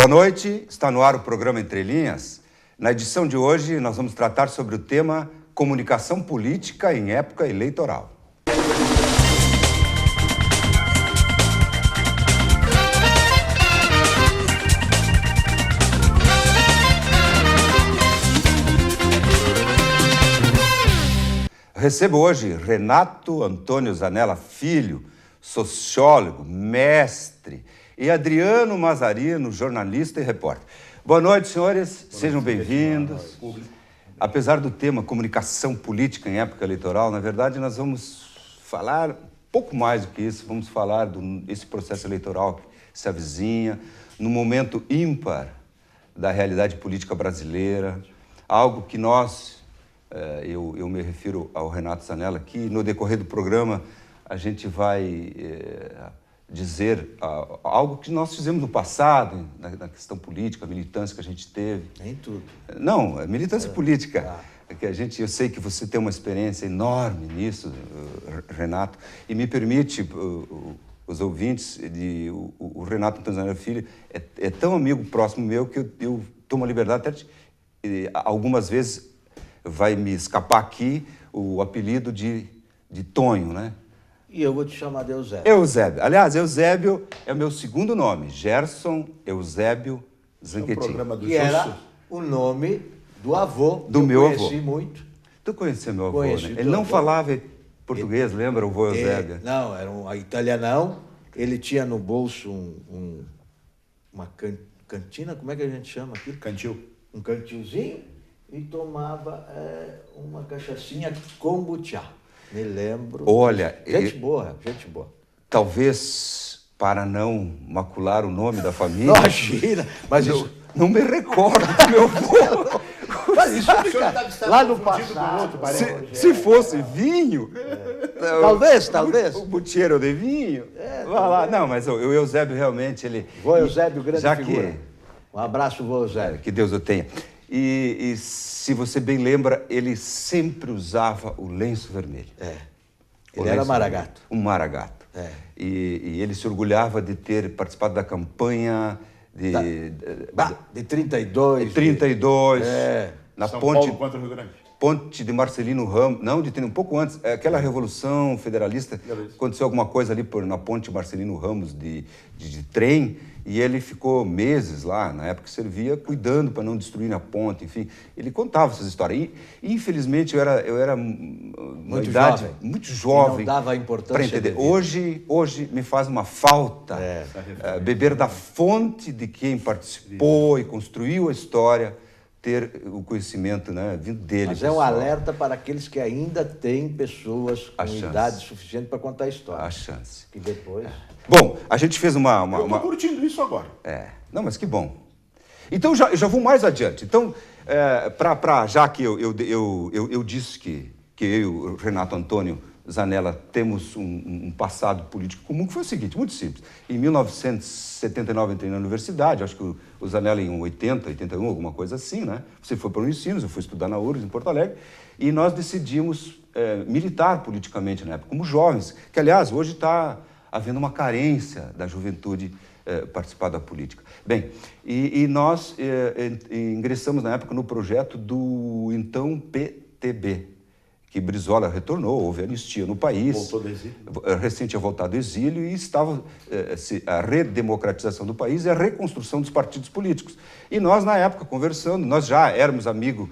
Boa noite, está no ar o programa Entre Linhas. Na edição de hoje, nós vamos tratar sobre o tema comunicação política em época eleitoral. Recebo hoje Renato Antônio Zanella Filho, sociólogo, mestre, e Adriano Mazarino, jornalista e repórter. Boa noite, senhores. Sejam bem-vindos. Apesar do tema comunicação política em época eleitoral, na verdade, nós vamos falar um pouco mais do que isso. Vamos falar desse processo eleitoral que se avizinha, num momento ímpar da realidade política brasileira, algo que nós... Eu me refiro ao Renato Zanella, que no decorrer do programa a gente vai dizer algo que nós fizemos no passado, na questão política, a militância que a gente teve. Nem tudo. Não, a militância política. Que eu sei que você tem uma experiência enorme nisso, Renato, e me permite, os ouvintes, o Renato Antônio Zanella Filho é tão amigo próximo meu que eu tomo a liberdade até algumas vezes... vai me escapar aqui o apelido de Tonho, né? E eu vou te chamar de Eusébio. Eusébio. Aliás, Eusébio é o meu segundo nome. Gerson Eusébio Zanquetin. É um programa do era o nome do avô. Do meu avô. Eu conheci muito. Tu conheceu meu avô, Conheci, né? Ele não avô. Falava português, lembra o avô Eusébio? Não, era um italianão. Ele tinha no bolso uma cantina, como é que a gente chama aquilo? Cantil. Um cantilzinho. E tomava uma cachaçinha kombucha. Me lembro. Olha... Gente boa. Talvez para não macular o nome da família... Imagina! Mas eu não me recordo do meu avô. Mas isso fica lá no passado. Se fosse vinho... Talvez. O butiero de vinho. Vai lá. Não, mas o Eusébio realmente... Vô Eusébio, grande já figura. Que, um abraço, vô Eusébio. Que Deus o tenha. E se você bem lembra, ele sempre usava o lenço vermelho. Ele era maragato. Um maragato. E ele se orgulhava de ter participado da campanha de 32. De 32. Na São ponte, Paulo contra o Rio Grande. Ponte de Marcelino Ramos. Não, um pouco antes. Aquela Revolução Federalista. Aconteceu alguma coisa ali na ponte Marcelino Ramos de trem. E ele ficou meses lá, na época que servia, cuidando para não destruir a ponte, enfim. Ele contava essas histórias. E infelizmente, eu era muito jovem. Não dava a importância para entender. Hoje me faz uma falta beber da fonte de quem participou e construiu a história, ter o conhecimento, né, vindo dele. Mas é um alerta para aqueles que ainda têm pessoas com idade suficiente para contar a história. A chance. E depois... Bom, a gente fez uma... Eu estou curtindo isso agora. Não, mas que bom. Então, eu já vou mais adiante. Então, já que eu disse que eu e o Renato Antônio Zanella temos um passado político comum, que foi o seguinte, muito simples. Em 1979 eu entrei na universidade, acho que o Zanella em 80, 81, alguma coisa assim, né? Você foi para o Unicinos, eu fui estudar na URGS, em Porto Alegre, e nós decidimos militar politicamente na época, como jovens, que, aliás, hoje está havendo uma carência da juventude participar da política. Bem, e nós ingressamos na época no projeto do então PTB, que Brizola retornou, houve anistia no país. Voltou do exílio. Recente tinha voltado do exílio e estava a redemocratização do país e a reconstrução dos partidos políticos. E nós, na época, conversando, nós já éramos amigos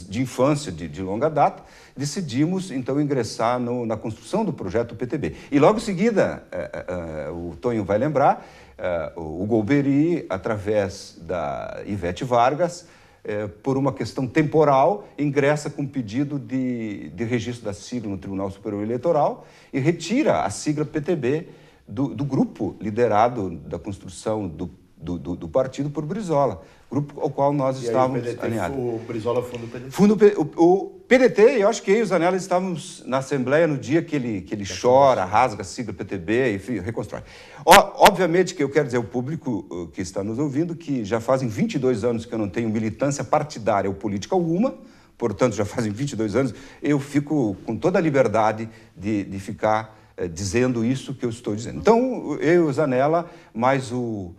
de infância, de longa data, decidimos, então, ingressar na construção do projeto PTB. E logo em seguida, o Tonho vai lembrar, o Golbery, através da Ivete Vargas, por uma questão temporal, ingressa com pedido de registro da sigla no Tribunal Superior Eleitoral e retira a sigla PTB do grupo liderado da construção do partido por Brizola, grupo ao qual nós estávamos alinhados. O Brizola funda o PDT. O PDT, eu acho que eu e o Zanella estávamos na Assembleia no dia que ele chora, rasga a sigla PTB, enfim, reconstrói. Obviamente que eu quero dizer ao público que está nos ouvindo que já fazem 22 anos que eu não tenho militância partidária ou política alguma, portanto, já fazem 22 anos, eu fico com toda a liberdade de ficar dizendo isso que eu estou dizendo. Então, eu e o Zanella, mais o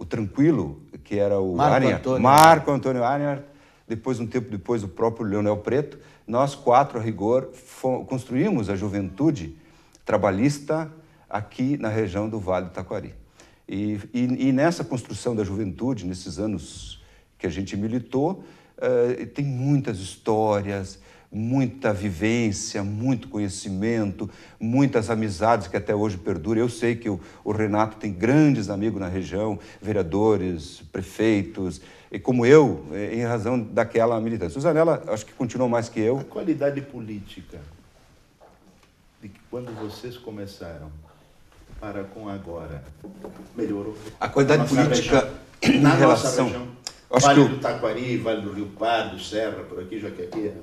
o Tranquilo, que era o Marco Antônio Arnert, depois, um tempo depois, o próprio Leonel Preto, nós 4, a rigor, construímos a juventude trabalhista aqui na região do Vale do Taquari. E nessa construção da juventude, nesses anos que a gente militou, tem muitas histórias, muita vivência, muito conhecimento, muitas amizades que até hoje perduram. Eu sei que o Renato tem grandes amigos na região, vereadores, prefeitos, e como eu, em razão daquela militância. O Zanella, acho que continuou mais que eu. A qualidade política de que quando vocês começaram para com agora melhorou? A qualidade política na em relação... nossa região, Vale do Taquari, Vale do Rio Pardo, Serra, por aqui, Jaqueria.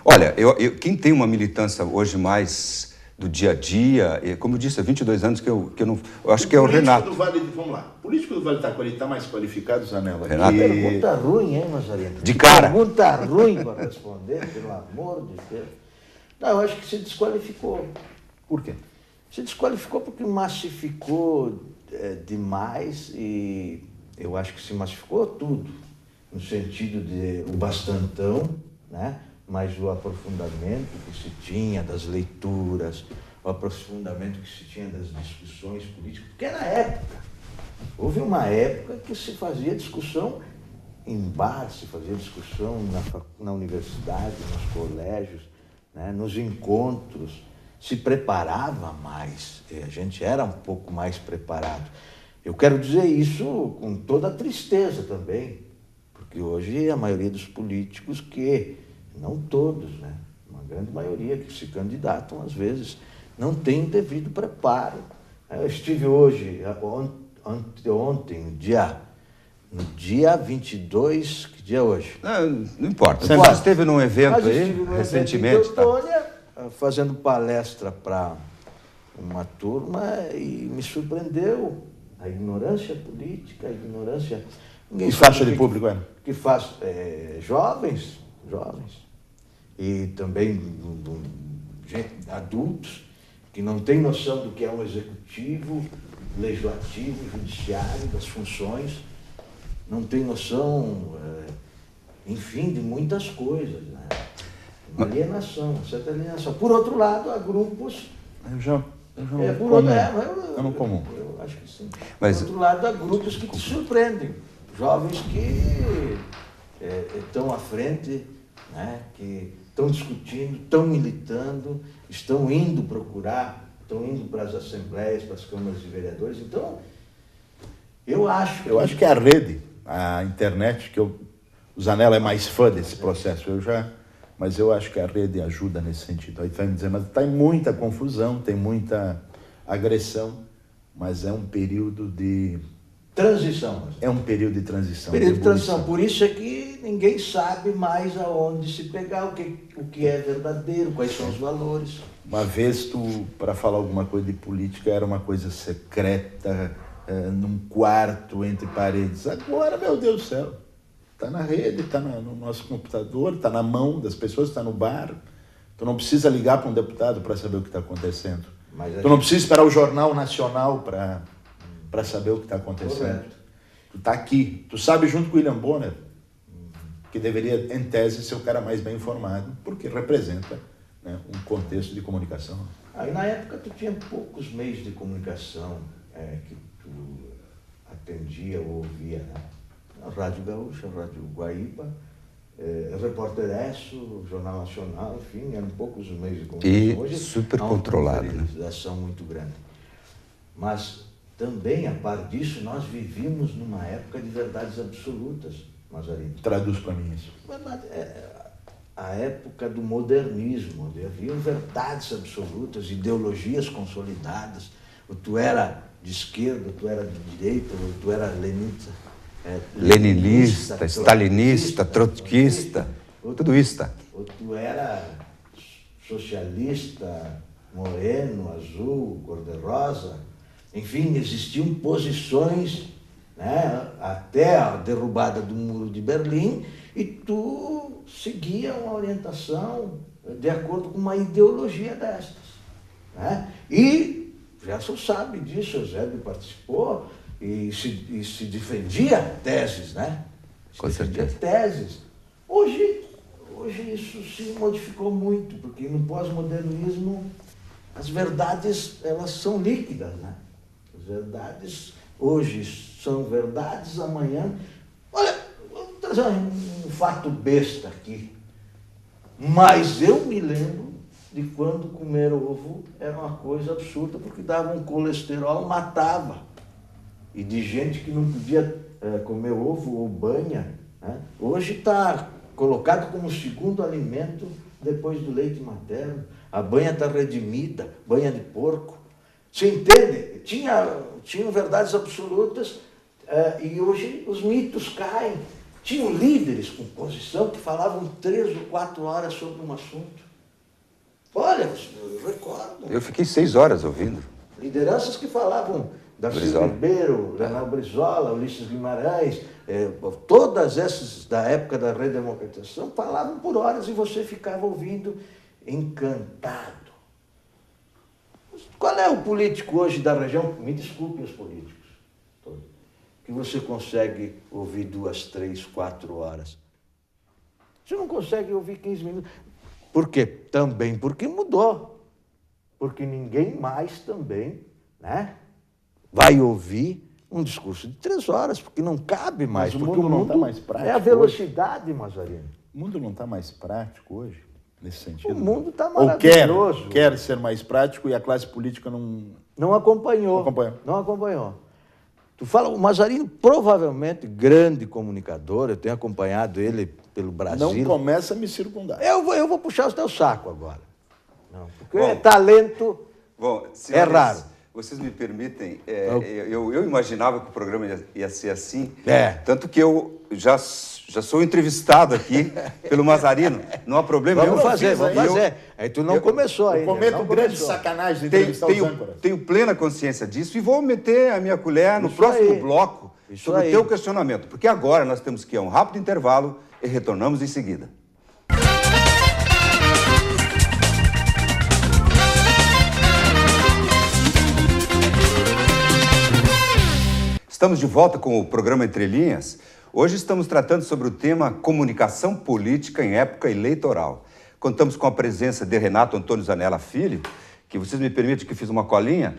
Olha, quem tem uma militância hoje mais do dia a dia, como eu disse, há 22 anos que eu não... Eu acho que é o Renato. Vamos lá. O político do Vale do Taquari está mais qualificado, Zanella? Renato. Que pergunta ruim, hein, Mazarino? De cara. Pergunta ruim para responder, pelo amor de Deus. Não, eu acho que se desqualificou. Por quê? Se desqualificou porque massificou demais e eu acho que se massificou tudo, no sentido de o bastantão, né? Mas o aprofundamento que se tinha das leituras, o aprofundamento que se tinha das discussões políticas, porque era época. Houve uma época que se fazia discussão em bar, se fazia discussão na universidade, nos colégios, né? Nos encontros, se preparava mais, a gente era um pouco mais preparado. Eu quero dizer isso com toda a tristeza também, porque hoje a maioria dos políticos não todos, né? Uma grande maioria que se candidatam, às vezes, não tem devido preparo. Eu estive hoje, ontem, no dia 22, que dia é hoje? Não importa. Você esteve num evento aí, recentemente, tá? Fazendo palestra para uma turma e me surpreendeu a ignorância política, a ignorância... Que faixa de público era? Que faz jovens, e também adultos que não têm noção do que é um executivo, legislativo, judiciário, das funções, não têm noção, enfim, de muitas coisas, né? Uma alienação, uma certa alienação. Por outro lado, há grupos... Eu não como. Eu acho que sim. Mas... Por outro lado, há grupos que te surpreendem. Jovens que estão à frente, né, que estão discutindo, estão militando, estão indo procurar, estão indo para as assembleias, para as câmaras de vereadores. Então, eu acho que a rede, a internet, o Zanella é mais fã desse processo, mas eu acho que a rede ajuda nesse sentido. Aí vai me dizer, mas tem muita confusão, tem muita agressão, mas é um período de... transição. É um período de transição. Período de transição. Por isso é que ninguém sabe mais aonde se pegar, o que é verdadeiro, quais são os valores. Uma vez para falar alguma coisa de política, era uma coisa secreta, num quarto, entre paredes. Agora, meu Deus do céu, está na rede, está no nosso computador, está na mão das pessoas, está no bar. Tu não precisa ligar para um deputado para saber o que está acontecendo. Tu não precisa esperar o Jornal Nacional para saber o que está acontecendo. Correto. Tu está aqui. Tu sabe junto com o William Bonner, que deveria, em tese, ser o cara mais bem informado, porque representa, né, um contexto de comunicação. Aí, na época, tu tinha poucos meios de comunicação que tu atendia ou ouvia, né? A Rádio Gaúcha, a Rádio Guaíba, Repórter Esso, Jornal Nacional, enfim, eram poucos os meios de comunicação. E hoje, super controlado, né? Uma organização muito grande. Mas também, a par disso, nós vivíamos numa época de verdades absolutas, Mazarino. Traduz para mim isso. A época do modernismo, onde haviam verdades absolutas, ideologias consolidadas. Ou tu era de esquerda, ou tu era de direita, ou tu era leninista, stalinista, trotskista, tudo isso, tá? Ou tu era socialista, moreno, azul, cor-de-rosa. Enfim, existiam posições, né, até a derrubada do Muro de Berlim, e tu seguia uma orientação de acordo com uma ideologia destas, né? E Gerson sabe disso, Eusébio participou, e se defendia teses, né? Com certeza. Teses. Hoje isso se modificou muito, porque no pós-modernismo as verdades, elas são líquidas, né? As verdades hoje são verdades, amanhã... Olha, vou trazer um fato besta aqui. Mas eu me lembro de quando comer ovo era uma coisa absurda, porque dava um colesterol, matava. E de gente que não podia comer ovo ou banha, né? Hoje está colocado como segundo alimento depois do leite materno. A banha está redimida, banha de porco. Você entende? Tinham verdades absolutas e hoje os mitos caem. Tinham líderes com posição que falavam 3 ou 4 horas sobre um assunto. Olha, eu recordo. Eu fiquei 6 horas ouvindo. Lideranças que falavam Darcy Ribeiro, Leonel Brizola, Ulisses Guimarães, todas essas da época da redemocratização falavam por horas e você ficava ouvindo encantado. Qual é o político hoje da região? Me desculpem os políticos. Que você consegue ouvir 2, 3, 4 horas. Você não consegue ouvir 15 minutos. Por quê? Também porque mudou. Porque ninguém mais também, né, vai ouvir um discurso de 3 horas, porque não cabe mais. Mas o porque mundo não está mais prático. É a velocidade, Mazarino. O mundo não está mais prático hoje, nesse sentido? O mundo está Ou maravilhoso. quer ser mais prático e a classe política Não acompanhou. Não acompanhou. Tu fala, o Mazarino, provavelmente grande comunicador, eu tenho acompanhado ele pelo Brasil. Não começa a me circundar. Eu vou puxar o teu saco agora. Não, porque Bom, talento senhores, é raro. Vocês me permitem, eu imaginava que o programa ia ser assim, tanto que eu já sou entrevistado aqui pelo Mazarino, não há problema. Vamos fazer. Aí tu não começou ainda. Eu cometo grande sacanagem de entrevistar os âncoras. Tenho plena consciência disso e vou meter a minha colher no próximo bloco sobre o teu questionamento, porque agora nós temos que ir a um rápido intervalo e retornamos em seguida. Estamos de volta com o programa Entre Linhas. Hoje estamos tratando sobre o tema comunicação política em época eleitoral. Contamos com a presença de Renato Antônio Zanella Filho, que vocês me permitem que fiz uma colinha.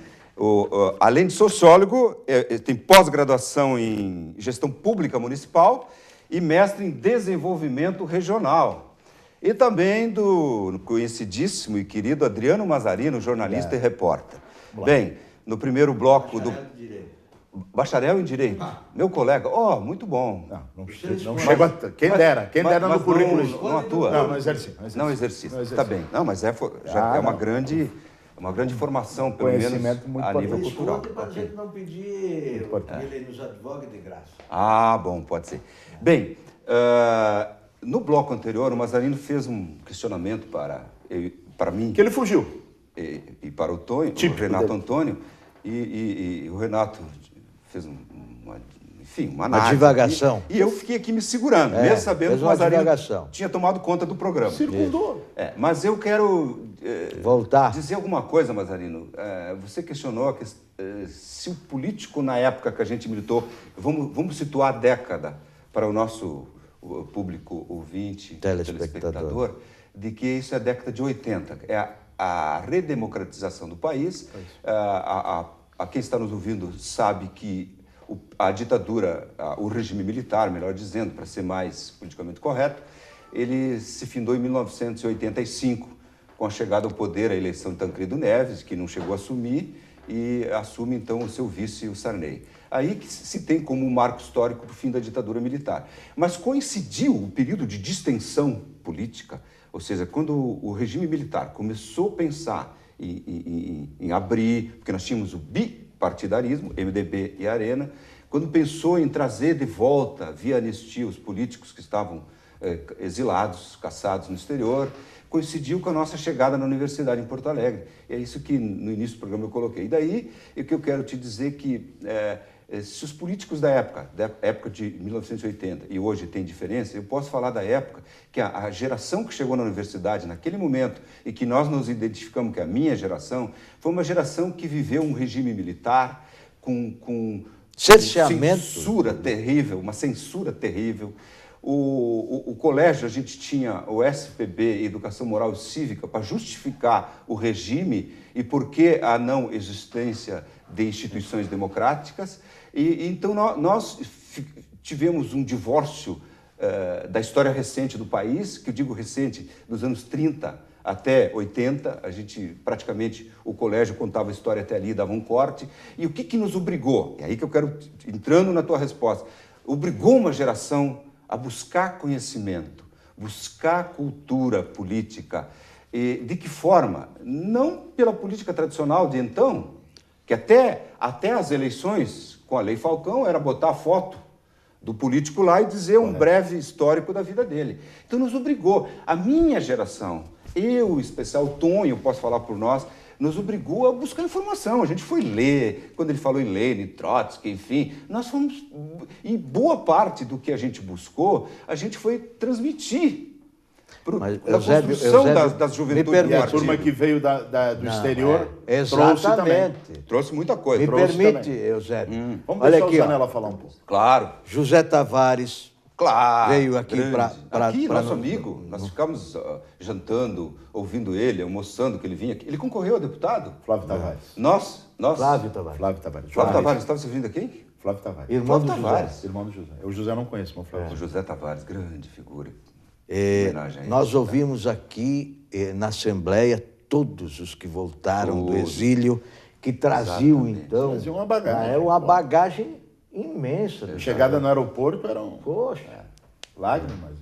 Além de sociólogo, tem pós-graduação em gestão pública municipal e mestre em desenvolvimento regional. E também do conhecidíssimo e querido Adriano Mazarino, jornalista e repórter. Bem, no primeiro bloco do... Bacharel em Direito. Meu colega. Muito bom. Não chego a... Quem dera no currículo. Não atua. Não exerce. Não exerce. Está bem. Não, mas já é uma grande formação, pelo menos a nível cultural. Para a gente não pedir que ele nos advogue de graça. Bom, pode ser. Bem, no bloco anterior, o Mazarino fez um questionamento para mim. Que ele fugiu. E para o Renato Antônio. E o Renato fez uma análise. Uma divagação. E eu fiquei aqui me segurando, mesmo sabendo que o Mazarino tinha tomado conta do programa. Circundou. Mas eu quero voltar. Dizer alguma coisa, Mazarino. Você questionou se o político, na época que a gente militou, vamos situar a década para o nosso público ouvinte, telespectador, de que isso é a década de 80. É a redemocratização do país. A quem está nos ouvindo sabe que a ditadura, o regime militar, melhor dizendo, para ser mais politicamente correto, ele se findou em 1985, com a chegada ao poder, a eleição de Tancredo Neves, que não chegou a assumir, e assume então o seu vice, o Sarney. Aí que se tem como um marco histórico para o fim da ditadura militar. Mas coincidiu o período de distensão política, ou seja, quando o regime militar começou a pensar em abrir, porque nós tínhamos o bipartidarismo, MDB e Arena, quando pensou em trazer de volta, via anistia, os políticos que estavam exilados, caçados no exterior, coincidiu com a nossa chegada na universidade em Porto Alegre. E é isso que no início do programa eu coloquei. E daí é que eu quero te dizer que se os políticos da época de 1980 e hoje tem diferença, eu posso falar da época que a geração que chegou na universidade naquele momento e que nós nos identificamos, que é a minha geração, foi uma geração que viveu um regime militar com cerceamento. Censura terrível, uma censura terrível. O colégio, a gente tinha o SPB, Educação Moral e Cívica, para justificar o regime e por que a não existência de instituições democráticas. E então nós tivemos um divórcio da história recente do país, que eu digo recente, dos anos 30 até 80, a gente praticamente, o colégio contava a história até ali, dava um corte. E o que nos obrigou? É aí que eu quero, entrando na tua resposta, obrigou uma geração a buscar conhecimento, buscar cultura política. E de que forma? Não pela política tradicional de então, que até as eleições com a Lei Falcão era botar a foto do político lá e dizer um breve histórico da vida dele. Então nos obrigou. A minha geração, eu, em especial, o Tonho, posso falar por nós, nos obrigou a buscar informação. A gente foi ler, quando ele falou em Lenin, Trotsky, enfim, nós fomos, e boa parte do que a gente buscou, a gente foi transmitir na construção das juventudes. E a turma que veio do exterior trouxe também. Trouxe muita coisa. Me permite, Eusébio. Vamos Olha deixar aqui, o Zanella falar um pouco. Claro. José Tavares veio aqui para... Aqui, nosso amigo. Nós ficamos jantando, ouvindo ele, almoçando, que ele vinha aqui. Ele concorreu a deputado. Flávio Tavares. Nós... Flávio Tavares. Flávio Tavares. Flávio Tavares, estava servindo a quem? Flávio Tavares. Irmão do Tavares. José. Irmão do José. O José não conheço, mas o Flávio. O José Tavares, grande figura. Nós ouvimos aqui na Assembleia todos os que voltaram do exílio, que traziam, então... Traziam uma bagagem. É uma bagagem imensa. A chegada no aeroporto era um... Poxa. Lágrimas.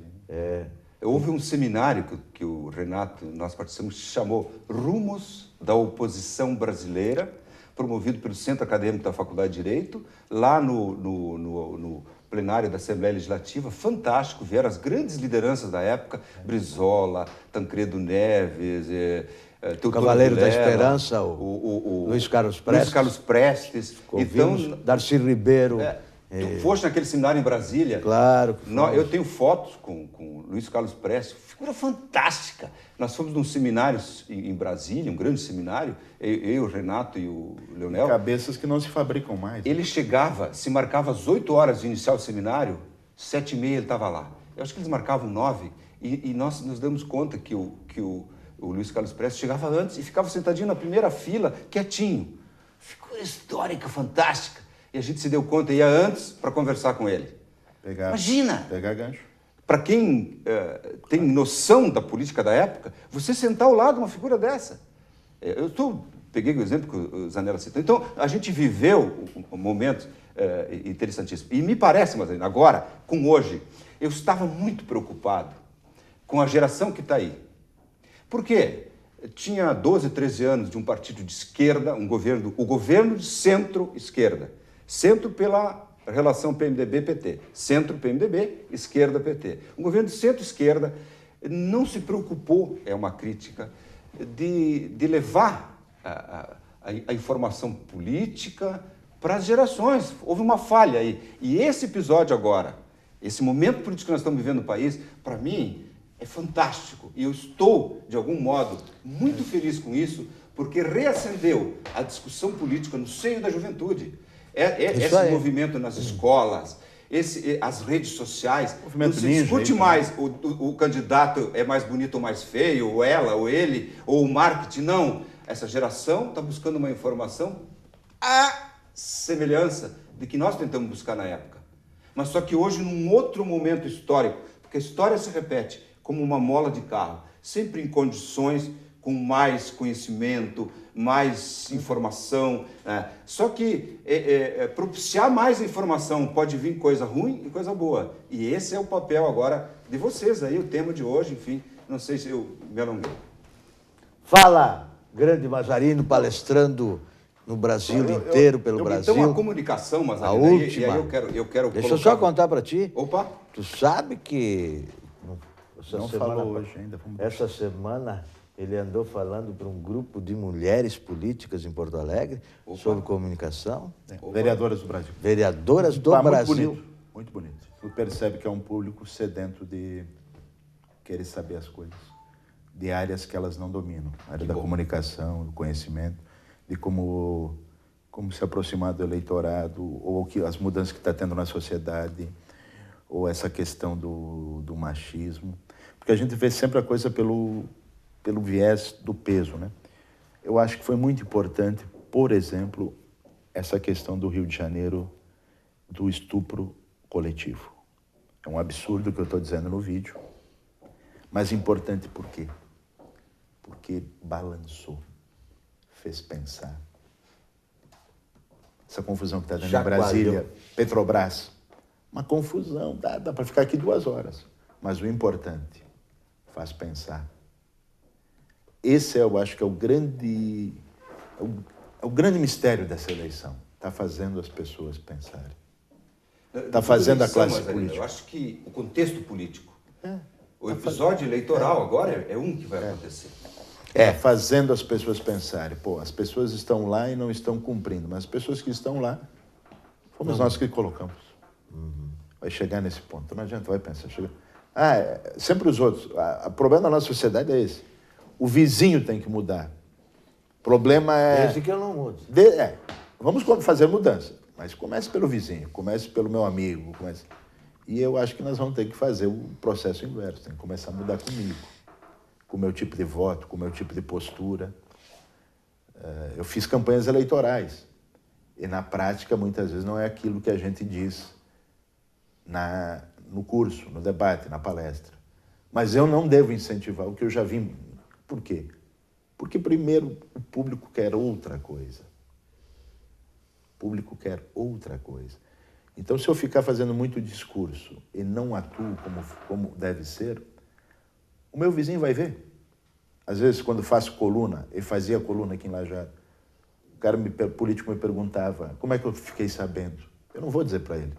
Houve um seminário que o Renato, nós participamos, se chamou Rumos da Oposição Brasileira, promovido pelo Centro Acadêmico da Faculdade de Direito, lá no plenário da Assembleia Legislativa, fantástico, vieram as grandes lideranças da época, Brizola, Tancredo Neves, o Cavaleiro da Esperança, o Luiz Carlos Prestes. Luiz Carlos Prestes. Então, Darcy Ribeiro. Tu foste naquele seminário em Brasília? Claro. Eu tenho fotos com o Luiz Carlos Prestes, figura fantástica. Nós fomos num seminário em Brasília, um grande seminário, eu, o Renato e o Leonel. Cabeças que não se fabricam mais. Ele chegava, se marcava às 8 horas de iniciar o seminário, 7h30 ele estava lá. Eu acho que eles marcavam 9 e nós nos damos conta que o Luiz Carlos Prestes chegava antes e ficava sentadinho na primeira fila, quietinho. Figura histórica, fantástica. E a gente se deu conta, ia antes para conversar com ele. Imagina! Pegar gancho. Para quem tem noção da política da época, você sentar ao lado de uma figura dessa. Peguei o exemplo que o Zanella citou. Então, a gente viveu um momento interessantíssimo. E me parece, mas agora, com hoje, eu estava muito preocupado com a geração que está aí. Por quê? Tinha 12, 13 anos de um partido de esquerda, o governo de centro-esquerda. Centro pela relação PMDB-PT. Centro PMDB, esquerda PT. Um governo de centro-esquerda não se preocupou, é uma crítica, de levar a informação política para as gerações. Houve uma falha aí. E esse episódio agora, esse momento político que nós estamos vivendo no país, para mim, é fantástico. E eu estou, de algum modo, muito feliz com isso, porque reacendeu a discussão política no seio da juventude. Esse movimento nas escolas, as redes sociais, não se discute mais o candidato é mais bonito ou mais feio, ou ela, ou ele, ou o marketing, não. Essa geração está buscando uma informação à semelhança de que nós tentamos buscar na época. Mas só que hoje, num outro momento histórico, porque a história se repete como uma mola de carro, sempre em condições com mais conhecimento, mais informação. Só que propiciar mais informação pode vir coisa ruim e coisa boa. E esse é o papel agora de vocês aí, o tema de hoje, enfim. Não sei se eu me alonguei. Fala, grande Mazarino, palestrando no Brasil inteiro, pelo Brasil. Então, a comunicação, Mazarino, a última. E aí eu quero Deixa eu só contar para ti. Opa! Tu sabe que... Não falou hoje ainda. Essa semana ele andou falando para um grupo de mulheres políticas em Porto Alegre sobre comunicação. Vereadoras do Brasil. Vereadoras do Brasil. Muito bonito. Tu percebe que é um público sedento de querer saber as coisas, de áreas que elas não dominam. A área da comunicação, do conhecimento, de como como se aproximar do eleitorado, ou as mudanças que está tendo na sociedade, ou essa questão do machismo. Porque a gente vê sempre a coisa pelo viés do peso, né? Eu acho que foi muito importante, por exemplo, essa questão do Rio de Janeiro, do estupro coletivo. É um absurdo o que eu estou dizendo no vídeo, mas importante por quê? Porque balançou, fez pensar. Essa confusão que está dando em Brasília, Petrobras, uma confusão, dá para ficar aqui 2 horas, mas o importante, faz pensar. Esse eu acho que é o grande mistério dessa eleição, está fazendo as pessoas pensarem. Está fazendo a classe política. Eu acho que o contexto político, o episódio eleitoral agora é um que vai acontecer. Fazendo as pessoas pensarem. Pô, as pessoas estão lá e não estão cumprindo, mas as pessoas que estão lá, fomos nós que colocamos. Vai chegar nesse ponto. Não adianta, vai pensar. Sempre os outros. O problema da nossa sociedade é esse. O vizinho tem que mudar. O problema é... Desde que eu não mude. Vamos fazer mudança. Mas comece pelo vizinho, comece pelo meu amigo. E eu acho que nós vamos ter que fazer o processo inverso. Tem que começar a mudar comigo. Com o meu tipo de voto, com o meu tipo de postura. Eu fiz campanhas eleitorais. E na prática, muitas vezes, não é aquilo que a gente diz no curso, no debate, na palestra. Mas eu não devo incentivar o que eu já vi. Por quê? Porque, primeiro, o público quer outra coisa. O público quer outra coisa. Então, se eu ficar fazendo muito discurso e não atuo como deve ser, o meu vizinho vai ver. Às vezes, quando faço coluna, eu fazia coluna aqui em Lajado, o político me perguntava, como é que eu fiquei sabendo? Eu não vou dizer para ele.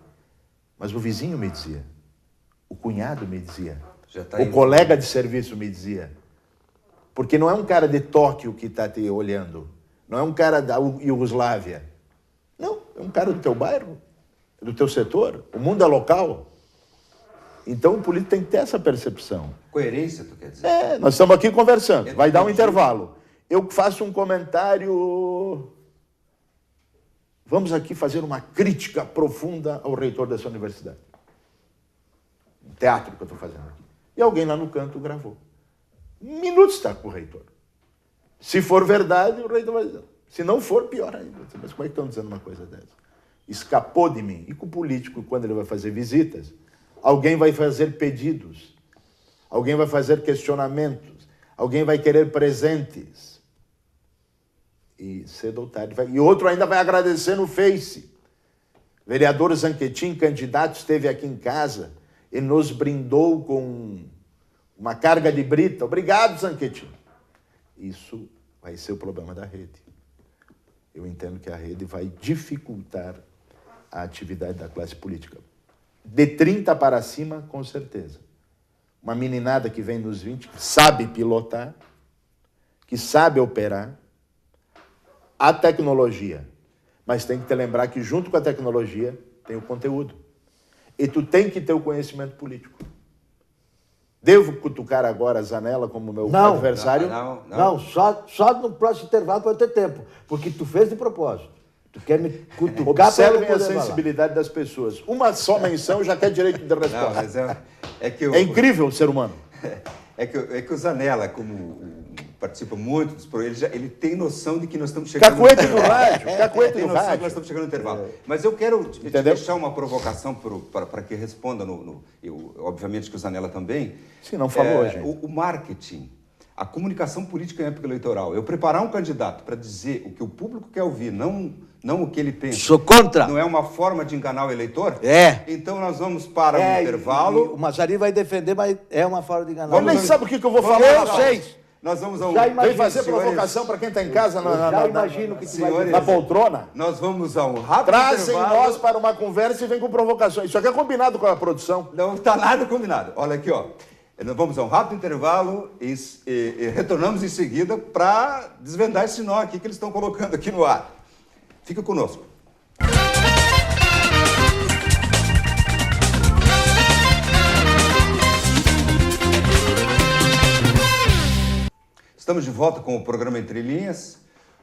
Mas o vizinho me dizia, o cunhado me dizia, o colega de serviço me dizia. Porque não é um cara de Tóquio que está te olhando, não é um cara da Iugoslávia. Não, é um cara do teu bairro, do teu setor, o mundo é local. Então o político tem que ter essa percepção. Coerência, tu quer dizer? Nós estamos aqui conversando, vai dar um intervalo. Eu faço um comentário... Vamos aqui fazer uma crítica profunda ao reitor dessa universidade. Um teatro que eu estou fazendo aqui. E alguém lá no canto gravou. Minutos está com o reitor. Se for verdade, o reitor vai dizer. Se não for, pior ainda. Mas como é que estão dizendo uma coisa dessa? Escapou de mim. E com o político, quando ele vai fazer visitas, alguém vai fazer pedidos, alguém vai fazer questionamentos, alguém vai querer presentes. E cedo ou tarde vai... E outro ainda vai agradecer no Face. Vereador Zanquetin, candidato, esteve aqui em casa e nos brindou com uma carga de brita. Obrigado, Zanquetin. Isso vai ser o problema da rede. Eu entendo que a rede vai dificultar a atividade da classe política. De 30 para cima, com certeza. Uma meninada que vem nos 20, que sabe pilotar, que sabe operar, a tecnologia. Mas tem que te lembrar que junto com a tecnologia tem o conteúdo. E tu tem que ter o conhecimento político. Devo cutucar agora a Zanella como meu adversário? Não, só no próximo intervalo para eu ter tempo. Porque tu fez de propósito. Tu quer me cutucar. Observem a sensibilidade das pessoas. Uma só menção já quer direito de resposta. Não, mas é incrível o ser humano. É que o Zanella, como participa muito dos programas, ele tem noção de que nós estamos chegando... Cacuete do rádio, cacuete do rádio. Que nós estamos chegando no intervalo. Mas eu quero te deixar uma provocação para que responda, obviamente que o Zanella também. Sim, não falou, gente. O marketing, a comunicação política em época eleitoral, eu preparar um candidato para dizer o que o público quer ouvir, não o que ele pensa. Sou contra. Não é uma forma de enganar o eleitor? Então nós vamos para o intervalo. O Mazzarini vai defender, mas é uma forma de enganar. Ele nem sabe o que eu vou falar. Eu sei. Nós vamos ao... Vem fazer provocação para quem está em casa na poltrona. Nós vamos a um rápido Trazem intervalo. nós para uma conversa e vem com provocações. Isso aqui é combinado com a produção. Não está nada combinado. Olha aqui, ó. Nós vamos a um rápido intervalo e retornamos em seguida para desvendar esse nó aqui que eles estão colocando aqui no ar. Fica conosco. Estamos de volta com o programa Entre Linhas.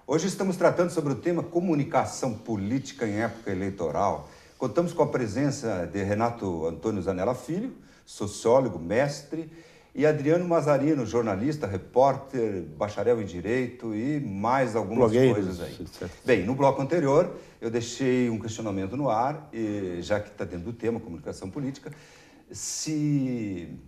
Hoje estamos tratando sobre o tema comunicação política em época eleitoral. Contamos com a presença de Renato Antônio Zanella Filho, sociólogo, mestre, e Adriano Mazarino, jornalista, repórter, bacharel em Direito e mais algumas coisas aí. Bem, no bloco anterior eu deixei um questionamento no ar, e, já que está dentro do tema, comunicação política, se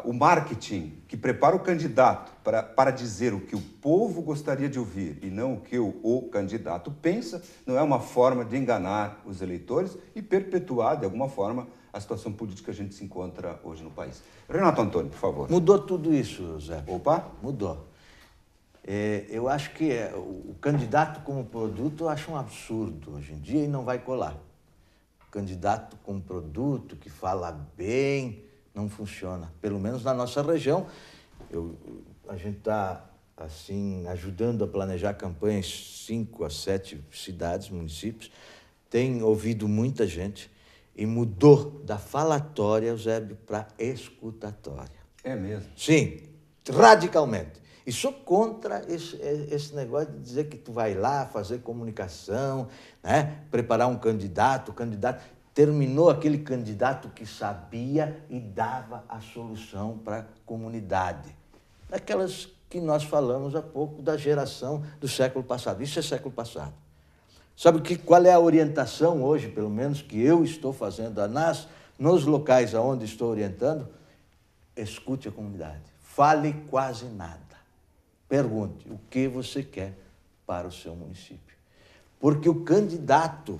o marketing que prepara o candidato para dizer o que o povo gostaria de ouvir e não o que o candidato pensa, não é uma forma de enganar os eleitores e perpetuar, de alguma forma, a situação política que a gente se encontra hoje no país. Renato Antônio, por favor. Mudou tudo isso, Zé. Opa! Mudou. Eu acho que o candidato como produto eu acho um absurdo hoje em dia e não vai colar. O candidato como produto que fala bem não funciona, pelo menos na nossa região. A gente está assim ajudando a planejar campanhas em 5 a 7 cidades, municípios. Tem ouvido muita gente. E mudou da falatória, Eusébio, para escutatória. É mesmo? Sim, radicalmente. E sou contra esse negócio de dizer que tu vai lá fazer comunicação, né? Preparar um candidato, terminou aquele candidato que sabia e dava a solução para a comunidade. Daquelas que nós falamos há pouco da geração do século passado. Isso é século passado. Sabe qual é a orientação hoje, pelo menos, que eu estou fazendo nos locais aonde estou orientando? Escute a comunidade. Fale quase nada. Pergunte o que você quer para o seu município. Porque o candidato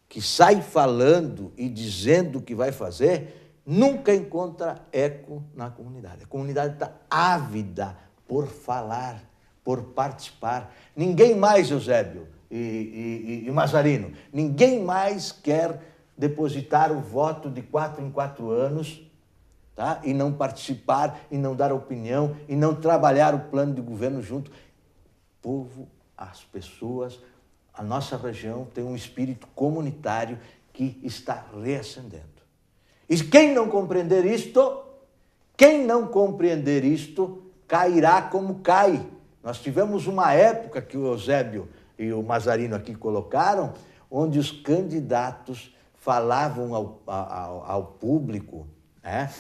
que sai falando e dizendo o que vai fazer nunca encontra eco na comunidade. A comunidade está ávida por falar, por participar. Ninguém mais, Eusébio e Mazarino, ninguém mais quer depositar o voto de 4 em 4 anos, tá? E não participar, e não dar opinião, e não trabalhar o plano de governo junto. O povo, as pessoas, a nossa região tem um espírito comunitário que está reacendendo. E quem não compreender isto, cairá como cai. Nós tivemos uma época que o Eusébio e o Mazarino aqui colocaram, onde os candidatos falavam ao público, né,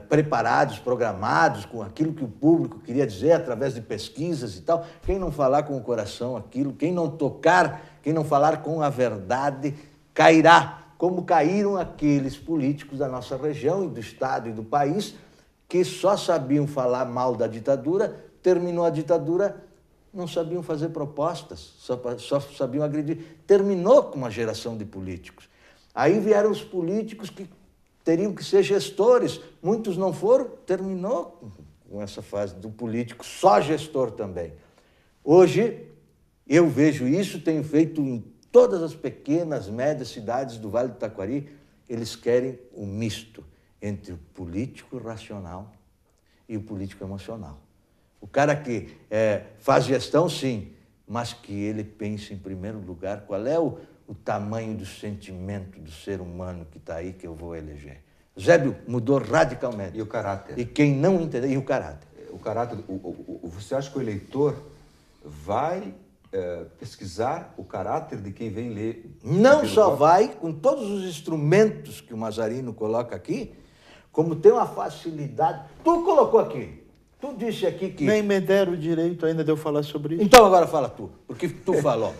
preparados, programados, com aquilo que o público queria dizer, através de pesquisas e tal. Quem não falar com o coração aquilo, quem não falar com a verdade, cairá, como caíram aqueles políticos da nossa região e do Estado e do país, que só sabiam falar mal da ditadura, terminou a ditadura, não sabiam fazer propostas, só sabiam agredir. Terminou com uma geração de políticos. Aí vieram os políticos que teriam que ser gestores. Muitos não foram, terminou com essa fase do político só gestor também. Hoje, eu vejo isso, tenho feito em todas as pequenas, médias cidades do Vale do Taquari, eles querem um misto entre o político racional e o político emocional. O cara que faz gestão, sim, mas que ele pense em primeiro lugar qual é o tamanho do sentimento do ser humano que está aí que eu vou eleger. Eusébio mudou radicalmente. E o caráter? E quem não entender, e o caráter? O caráter, você acha que o eleitor vai pesquisar o caráter de quem vem ler? Não só vai, com todos os instrumentos que o Mazarino coloca aqui, como tem uma facilidade. Tu colocou aqui. Tu disse aqui que... Nem me deram o direito ainda de eu falar sobre isso. Então agora fala tu, porque tu falou.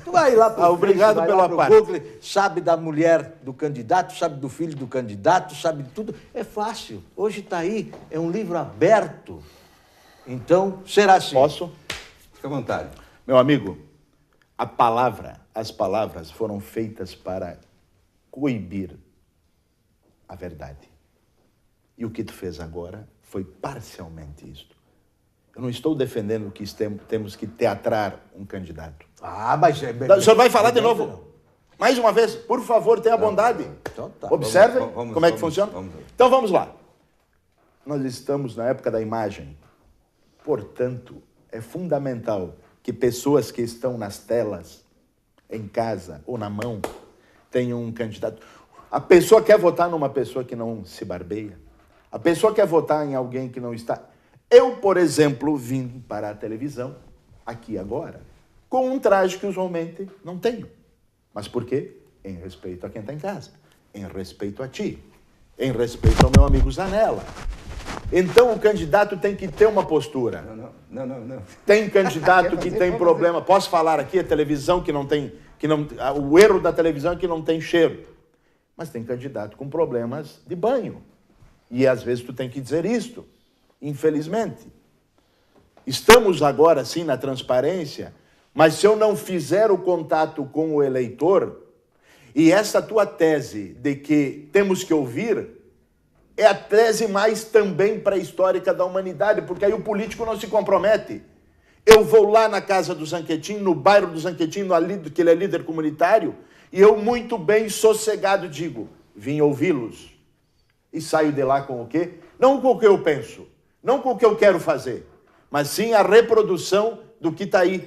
Tu vai lá para obrigado pela parte. Google, sabe da mulher do candidato, sabe do filho do candidato, sabe de tudo. É fácil. Hoje está aí, é um livro aberto. Então, será assim. Posso? Fica à vontade. Meu amigo, as palavras foram feitas para coibir a verdade. E o que tu fez agora foi parcialmente isto. Eu não estou defendendo que temos que teatrar um candidato. Mas... O senhor vai falar de novo? Não. Mais uma vez, por favor, tenha bondade. Então tá. Observem como é que funciona. Vamos. Então vamos lá. Nós estamos na época da imagem. Portanto, é fundamental que pessoas que estão nas telas, em casa ou na mão, tenham um candidato. A pessoa quer votar numa pessoa que não se barbeia. A pessoa quer votar em alguém que não está... Eu, por exemplo, vim para a televisão aqui agora, com um traje que usualmente não tenho. Mas por quê? Em respeito a quem está em casa, em respeito a ti, em respeito ao meu amigo Zanella. Então o candidato tem que ter uma postura. Não. Tem candidato que tem problema. Posso falar aqui, a televisão que não tem... o erro da televisão é que não tem cheiro. Mas tem candidato com problemas de banho. E às vezes tu tem que dizer isto, infelizmente. Estamos agora, sim, na transparência, mas se eu não fizer o contato com o eleitor, e essa tua tese de que temos que ouvir, é a tese mais também pré-histórica da humanidade, porque aí o político não se compromete. Eu vou lá na casa do Zanquetin, no bairro do Zanquetin, que ele é líder comunitário, e eu muito bem sossegado digo, vim ouvi-los. E saio de lá com o quê? Não com o que eu penso, não com o que eu quero fazer, mas sim a reprodução do que está aí.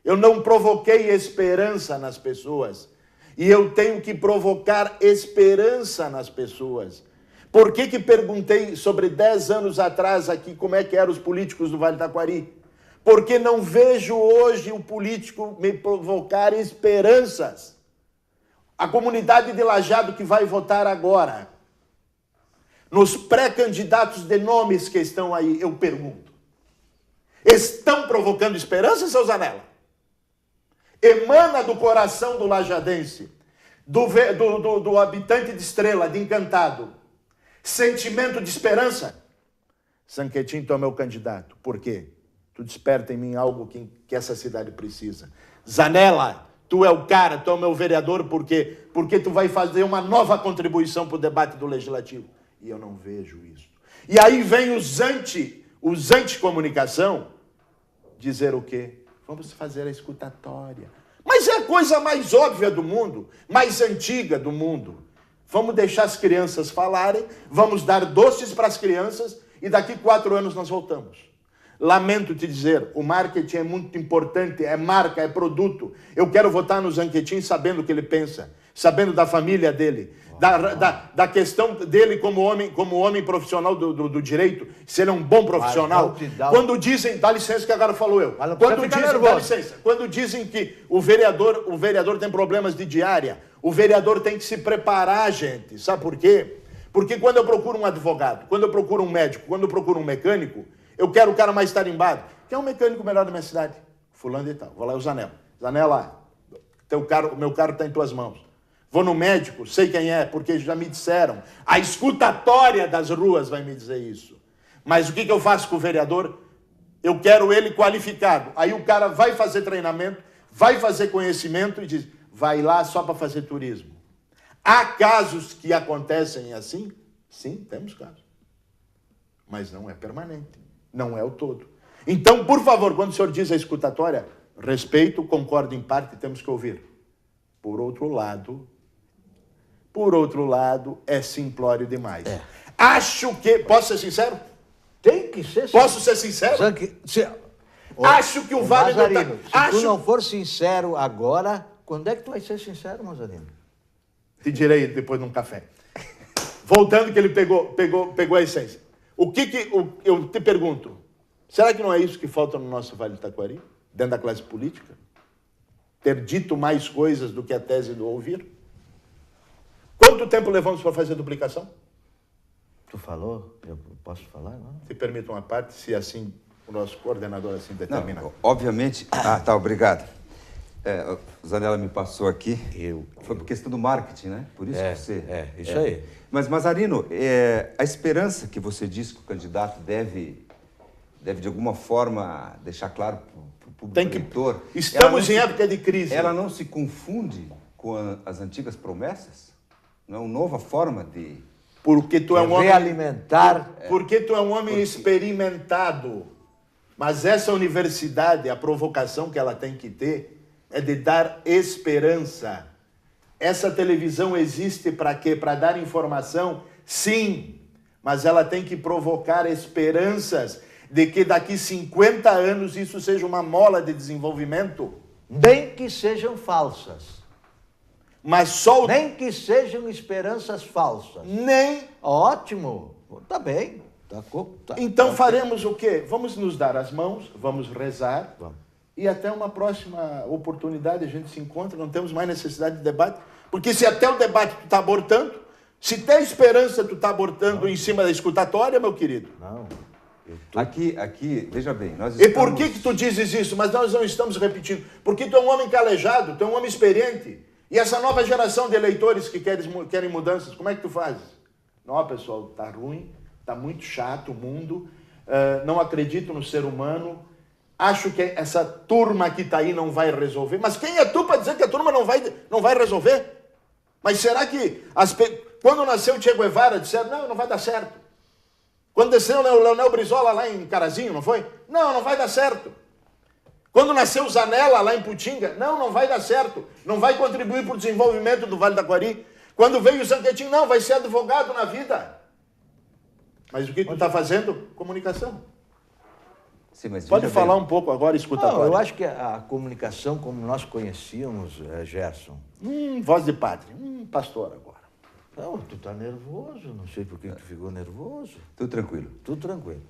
Eu não provoquei esperança nas pessoas, e eu tenho que provocar esperança nas pessoas. Por que perguntei sobre 10 anos atrás aqui como é que eram os políticos do Vale do Taquari? Porque não vejo hoje o político me provocar esperanças. A comunidade de Lajeado que vai votar agora, nos pré-candidatos de nomes que estão aí, eu pergunto, estão provocando esperança, seu Zanella? Emana do coração do lajadense, do habitante de Estrela, de Encantado, sentimento de esperança? Zanquetin, tu é meu candidato. Por quê? Tu desperta em mim algo que essa cidade precisa. Zanella, tu é o cara, tu é o meu vereador, por quê? Porque tu vai fazer uma nova contribuição para o debate do Legislativo. E eu não vejo isso. E aí vem os anti-comunicação dizer o quê? Vamos fazer a escutatória. Mas é a coisa mais óbvia do mundo, mais antiga do mundo. Vamos deixar as crianças falarem, vamos dar doces para as crianças e daqui 4 anos nós voltamos. Lamento te dizer, o marketing é muito importante, é marca, é produto. Eu quero votar no Zanquetin sabendo o que ele pensa, sabendo da família dele, da questão dele como homem profissional do direito, se ele é um bom profissional. Quando dizem, dá licença que agora falou eu, quando dizem que o vereador tem problemas de diária, o vereador tem que se preparar, gente. Sabe por quê? Porque quando eu procuro um advogado, quando eu procuro um médico, quando eu procuro um mecânico, eu quero o cara mais tarimbado. Quem é o mecânico melhor da minha cidade? Fulano e tal. Vou lá, o Zanella. Zanella, o meu carro está em tuas mãos. Vou no médico, sei quem é, porque já me disseram. A escutatória das ruas vai me dizer isso. Mas o que eu faço com o vereador? Eu quero ele qualificado. Aí o cara vai fazer treinamento, vai fazer conhecimento e diz, vai lá só para fazer turismo. Há casos que acontecem assim? Sim, temos casos. Mas não é permanente. Não é o todo. Então, por favor, quando o senhor diz a escutatória, respeito, concordo em parte, temos que ouvir. Por outro lado, é simplório demais. Acho que... Posso ser sincero? Tem que ser sincero. Posso ser sincero? Acho que o Vale do Taquari... Se tu não for sincero agora, quando é que tu vai ser sincero, Mazarino? Te direi depois num café. Voltando que ele pegou a essência. Eu te pergunto, será que não é isso que falta no nosso Vale do Taquari? Dentro da classe política? Ter dito mais coisas do que a tese do ouvir? Quanto tempo levamos para fazer a duplicação? Tu falou? Eu posso falar? Não? Se permita uma parte, se assim o nosso coordenador assim determinar. Não, obviamente... tá, obrigado. O Zanella me passou aqui. Foi por questão do marketing, né? Por isso que você... Isso aí. Mas, Mazarino, a esperança que você disse que o candidato deve de alguma forma deixar claro para o público eleitor... Estamos em época de crise. Ela não se confunde com as antigas promessas? Não é uma nova forma de... Porque tu é um homem... Realimentar... Porque tu é um homem experimentado. Mas essa universidade, a provocação que ela tem que ter é de dar esperança. Essa televisão existe para quê? Para dar informação? Sim, mas ela tem que provocar esperanças de que daqui 50 anos isso seja uma mola de desenvolvimento. Nem que sejam falsas. Mas só Nem que sejam esperanças falsas. Nem... Ótimo, tá bem. Então faremos o quê? Vamos nos dar as mãos, vamos rezar. Vamos. E até uma próxima oportunidade a gente se encontra, não temos mais necessidade de debate. Porque se até o debate tu está abortando, se tem esperança tu está abortando em cima da escutatória, meu querido. Não. Aqui, veja bem, nós E estamos... por que tu dizes isso? Mas nós não estamos repetindo. Porque tu é um homem calejado, tu é um homem experiente. E essa nova geração de eleitores que querem mudanças, como é que tu fazes? Não, pessoal, tá ruim, tá muito chato o mundo, não acredito no ser humano, acho que essa turma que está aí não vai resolver. Mas quem é tu para dizer que a turma não vai resolver? Mas será que quando nasceu Che Guevara disseram, não vai dar certo? Quando desceu o Leonel Brizola lá em Carazinho, não foi? Não vai dar certo. Quando nasceu Zanella lá em Putinga, não vai dar certo. Não vai contribuir para o desenvolvimento do Vale do Taquari. Quando veio o Zanquetin, não, vai ser advogado na vida. Mas o que tu está fazendo? Comunicação. Sim, mas Pode veja falar bem. um pouco agora, escuta Não, agora. eu acho que a comunicação, como nós conhecíamos, Gerson... Voz de padre, pastor agora. Não, tu tá nervoso, não sei por que tu ficou nervoso. Tudo tranquilo. Tudo tranquilo.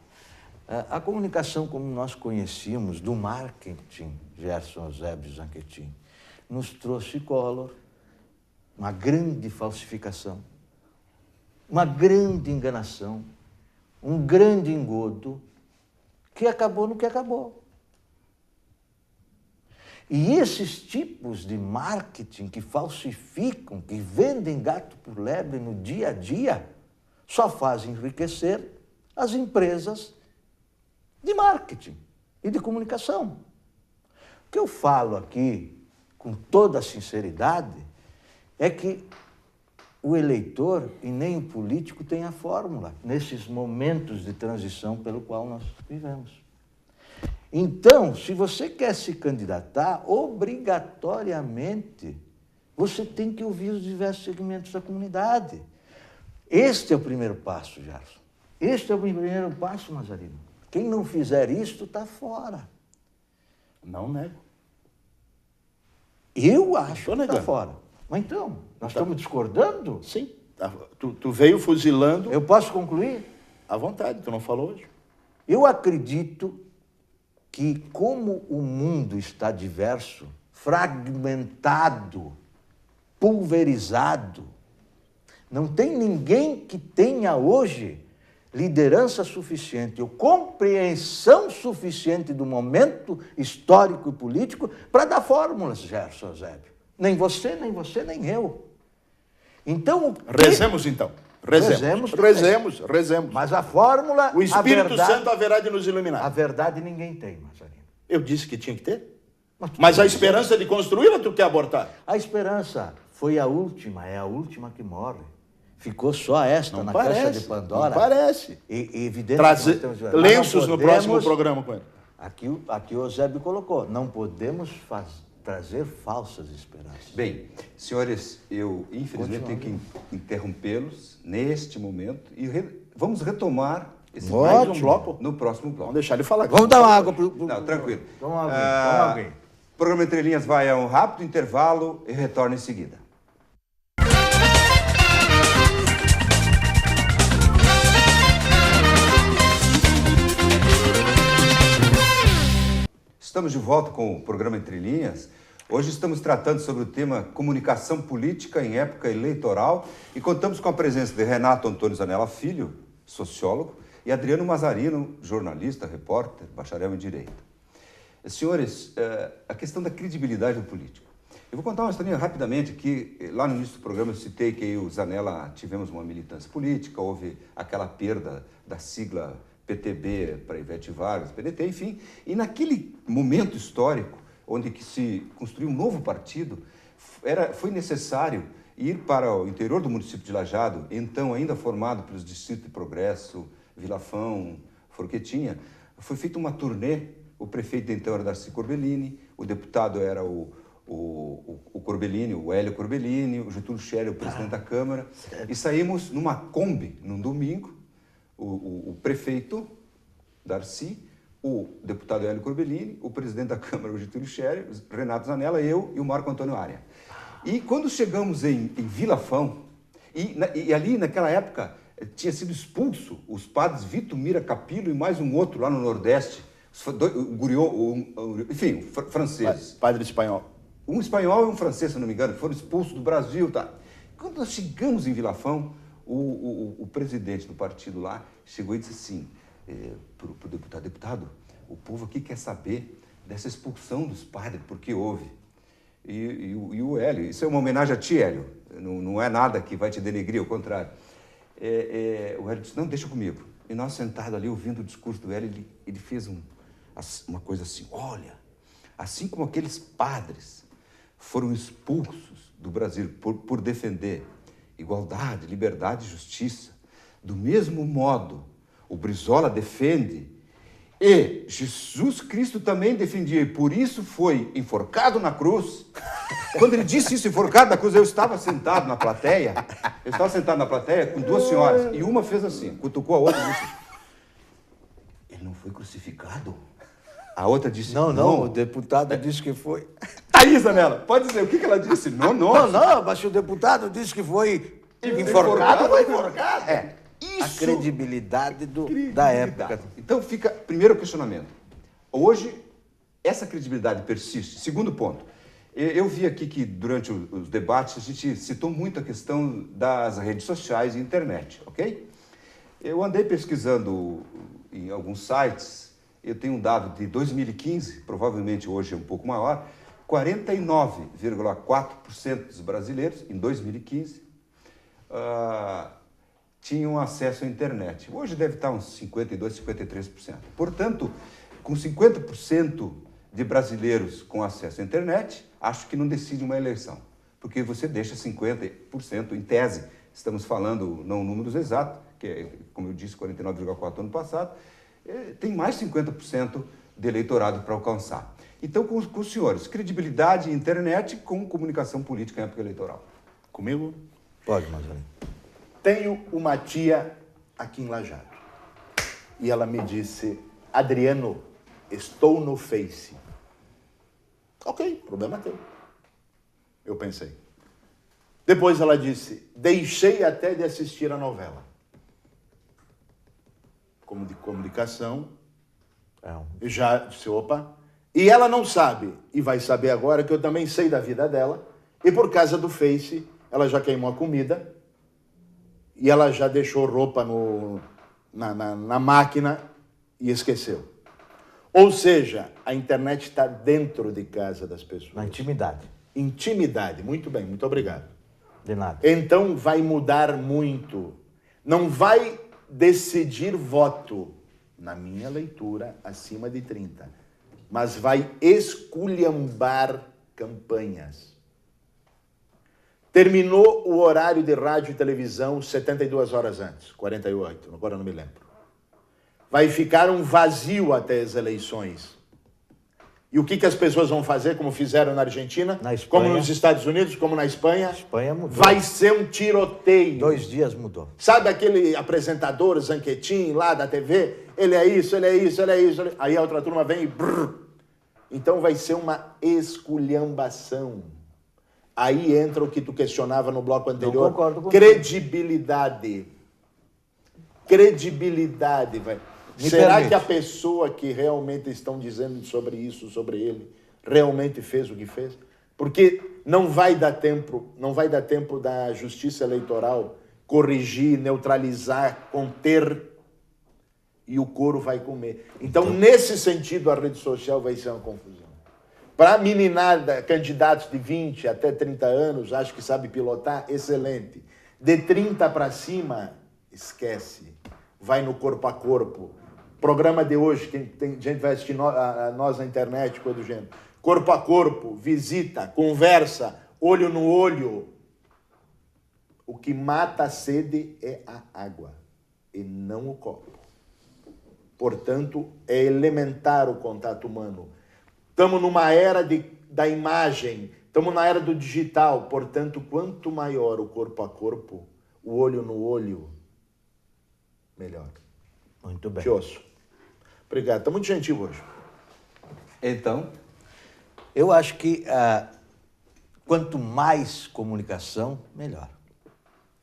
A comunicação, como nós conhecíamos, do marketing, Gerson Eusébio Zanquetin, nos trouxe Collor, uma grande falsificação, uma grande enganação, um grande engodo, que acabou no que acabou. E esses tipos de marketing que falsificam, que vendem gato por lebre no dia a dia, só fazem enriquecer as empresas de marketing e de comunicação. O que eu falo aqui, com toda a sinceridade, é que o eleitor e nem o político tem a fórmula nesses momentos de transição pelo qual nós vivemos. Então, se você quer se candidatar, obrigatoriamente, você tem que ouvir os diversos segmentos da comunidade. Este é o primeiro passo, Gerson. Este é o primeiro passo, Mazarino. Quem não fizer isto está fora. Não nego. Eu acho que está negando. fora. Mas então, nós estamos discordando? Sim. Tu veio fuzilando Eu posso concluir? à vontade, tu não falou hoje. Eu acredito que, como o mundo está diverso, fragmentado, pulverizado, não tem ninguém que tenha hoje liderança suficiente ou compreensão suficiente do momento histórico e político para dar fórmulas, Gerson Eusébio. Nem você, nem eu. Então, Rezemos então. Rezemos. Mas a fórmula... O Espírito a verdade, Santo haverá de nos iluminar. A verdade ninguém tem, Mazarino. Eu disse que tinha que ter. tu Mas a tem- esperança de construí-la tu quer abortar? A esperança foi a última, é a última que morre. Ficou só esta Não na parece. caixa de Pandora. Não parece. E evidente Trazer que nós temos... Mas lenços não no próximo podemos- programa com ele. Aqui o Eusébio colocou, não podemos trazer falsas esperanças. Bem, senhores, eu infelizmente tenho que interrompê-los neste momento e vamos retomar esse Ótimo. Mais um bloco? no próximo bloco. Vamos deixar ele falar. Vamos dar uma água pro... Não, tranquilo. Toma alguém, Ah, toma alguém. O programa Entre Linhas vai a um rápido intervalo e retorna em seguida. Estamos de volta com o programa Entre Linhas. Hoje estamos tratando sobre o tema comunicação política em época eleitoral e contamos com a presença de Renato Antônio Zanella Filho, sociólogo, e Adriano Mazarino, jornalista, repórter, bacharel em Direito. Senhores, a questão da credibilidade do político. Eu vou contar uma historinha rapidamente que lá no início do programa eu citei que eu e o Zanella tivemos uma militância política, houve aquela perda da sigla PTB para Ivete Vargas, PDT, enfim. E naquele momento histórico, onde que se construiu um novo partido, foi necessário ir para o interior do município de Lajeado, então ainda formado pelos distritos de Progresso, Vilafão, Forquetinha. Foi feita uma turnê, o prefeito então era Darcy Corbellini, o deputado era o Corbellini, o Hélio Corbellini, o Getúlio Scherer, o presidente da Câmara, e saímos numa Kombi, num domingo, o prefeito, Darcy, o deputado Hélio Corbellini, o presidente da Câmara, o Getúlio Scherer, Renato Zanella, eu e o Marco Antônio Aria. E quando chegamos em Vilafão, e ali naquela época tinha sido expulso os padres Vitor Mira Capillo e mais um outro lá no Nordeste, enfim, franceses. Padre espanhol. Um espanhol e um francês, se não me engano, foram expulsos do Brasil. Tá? Quando nós chegamos em Vila Fão, o presidente do partido lá chegou e disse assim para o deputado, o povo aqui quer saber dessa expulsão dos padres, porque houve. E o Hélio, isso é uma homenagem a ti, Hélio, não é nada que vai te denegrir, ao contrário. O Hélio disse, não, deixa comigo. E nós sentados ali, ouvindo o discurso do Hélio, ele fez uma coisa assim, olha, assim como aqueles padres foram expulsos do Brasil por defender igualdade, liberdade e justiça, do mesmo modo o Brizola defende e Jesus Cristo também defendia, e por isso foi enforcado na cruz. Quando ele disse isso, enforcado na cruz, eu estava sentado na plateia com duas senhoras, e uma fez assim, cutucou a outra e disse, ele não foi crucificado? A outra disse, não, o deputado disse que foi. Thaís, Anela, pode dizer, o que ela disse? Não, mas o deputado disse que foi enforcado. Isso, a credibilidade da época. Então fica, primeiro questionamento. Hoje, essa credibilidade persiste. Segundo ponto, eu vi aqui que durante os debates a gente citou muito a questão das redes sociais e internet, ok? Eu andei pesquisando em alguns sites, eu tenho um dado de 2015, provavelmente hoje é um pouco maior, 49,4% dos brasileiros, em 2015, tinham acesso à internet. Hoje deve estar uns 52%, 53%. Portanto, com 50% de brasileiros com acesso à internet, acho que não decide uma eleição, porque você deixa 50% em tese. Estamos falando, não números exatos, que é, como eu disse, 49,4% ano passado, tem mais 50% de eleitorado para alcançar. Então, com os senhores, credibilidade, internet com comunicação política em época eleitoral. Comigo? Pode, Marjorie. Tenho uma tia aqui em Lajado. E ela me disse, Adriano, estou no Face. Ok, problema teu. Eu pensei. Depois ela disse, deixei até de assistir a novela. Como de comunicação, eu já disse, opa. E ela não sabe, e vai saber agora, que eu também sei da vida dela. E por causa do Face, ela já queimou a comida. E ela já deixou roupa na máquina e esqueceu. Ou seja, a internet está dentro de casa das pessoas. Na intimidade. Intimidade, muito bem, muito obrigado. De nada. Então vai mudar muito. Não vai decidir voto, na minha leitura, acima de 30. Mas vai esculhambar campanhas. Terminou o horário de rádio e televisão 72 horas antes, 48, agora não me lembro. Vai ficar um vazio até as eleições. E o que as pessoas vão fazer, como fizeram na Argentina, na Espanha, como nos Estados Unidos, como na Espanha? A Espanha mudou. Vai ser um tiroteio. 2 dias mudou. Sabe aquele apresentador, Zanquetin, lá da TV? Ele é isso, ele é isso, ele é isso. Aí a outra turma vem e... Brrr. Então vai ser uma esculhambação. Aí entra o que tu questionava no bloco anterior. Não concordo com credibilidade. Credibilidade, velho. Será permite. que a pessoa que realmente estão dizendo sobre isso, sobre ele, realmente fez o que fez? Porque não vai dar tempo da justiça eleitoral corrigir, neutralizar, conter, e o couro vai comer. Então, nesse sentido, a rede social vai ser uma confusão. Para a meninada, candidatos de 20 até 30 anos, acho que sabe pilotar, excelente. De 30 para cima, esquece. Vai no corpo a corpo. Programa de hoje, quem tem gente vai assistir nós na internet, coisa do gênero. Corpo a corpo, visita, conversa, olho no olho. O que mata a sede é a água e não o copo. Portanto, é elementar o contato humano. Estamos numa era da imagem, estamos na era do digital. Portanto, quanto maior o corpo a corpo, o olho no olho, melhor. Muito bem. Tiosso. Obrigado. Está muito gentil hoje. Então? Eu acho que quanto mais comunicação, melhor.